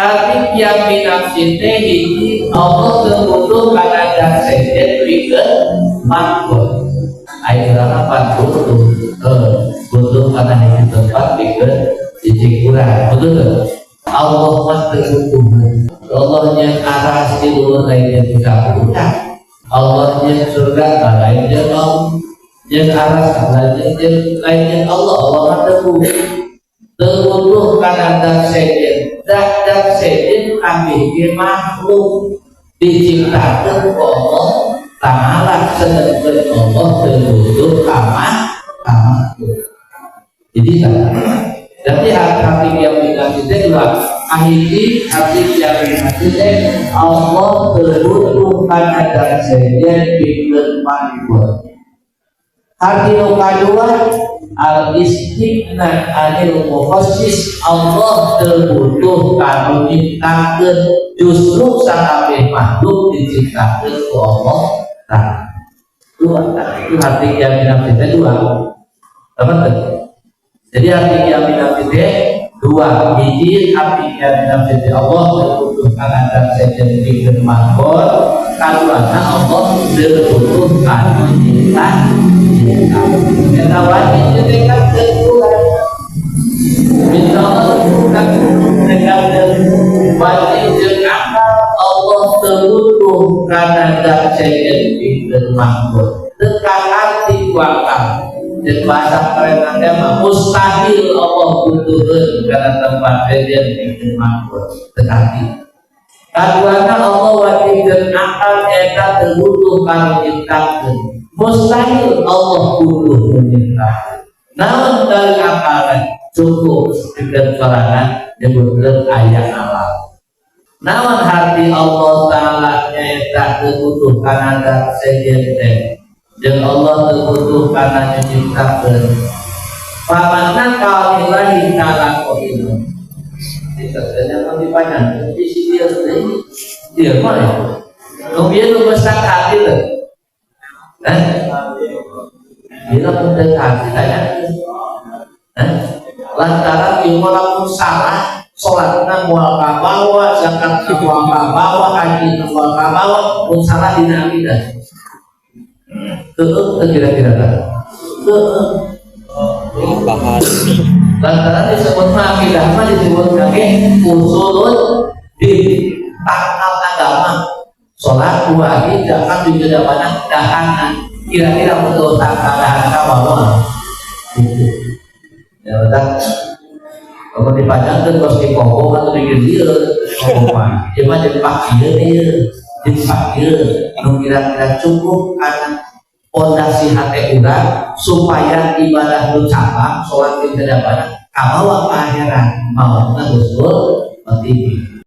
Hati yang minafsite ini Allah terbutuh karena dan sejen berikan makhluk. Ayolah butuh butuh karena di tempat berikan jijik kurang. Betul. Allah mas terbutuh. Allah yang aras di luar lainnya tidak punya. Allah yang surga lainnya Allah. Yang aras lainnya Allah. Allah mas terbutuh karena dan sejen. Dan sedih kami makhluk diciptakan Allah Ta'ala sedangkan Allah terbutuh kama. Jadi jadi hati yang dikasih dua hati yang dikasih Allah terbutuh karena dan sedih bikin makhluk. Hati yang kedua al-istighna anil mukhasis Allah terbutuh kanu menciptakan justru sampai makhluk diciptakan ke Allah Ta'ala. Itu hati yang dinafsirkan dua. Apa tuh? Jadi hati yang dinafsirkan dua. Hiji hati yang dinafsirkan Allah terbutuh karena dan sejati makhluk. Kaduana Allah terbutuh kanu menciptakan. Kita wajib mendekat ke Tuhan. Minta Allah bukan mendekat ke wajib akal Allah terbutuh karena dan sejati makhluk. Tekanan di wakal dan bahasa keren agama mustahil Allah butuhkan karena tempat sejati makhluk. Tetapi kaduana Allah wajib dan akal eta terbutuh karena menciptakan. Mustahil Allah butuh menciptakan. Namun dari akalan cukup dengan sorangan yang benar ayat alam. Namun hati Allah Ta'ala tak terbutuh karena ada sejati dan Allah terbutuh karena menciptakan. Pamanna kalillahi ta'ala qailu. Dikatakan yang panjang di sini dia mana? Kemudian lu besar hati tu. Bila mendengar hati saya, lantaran ilmu salah, sholatnya mual kabawa, zakatnya mual kabawa, haji mual kabawa, pun salah di nakidah. Kira-kira bahan lantaran disebut nakidah, disebut kaki usulun di takal agama. Sholat dua hari jangan juga banyak dahanan. Kira-kira betul tak dahan kamu itu. Ya betul. Kalau dipajang terus di kongkong atau di dia, kongkong. Cuma di pakir kira-kira cukup karena fondasi hati udah supaya ibadah lu cabang sholat tidak banyak. Kamu akhirat mau nggak usul mati.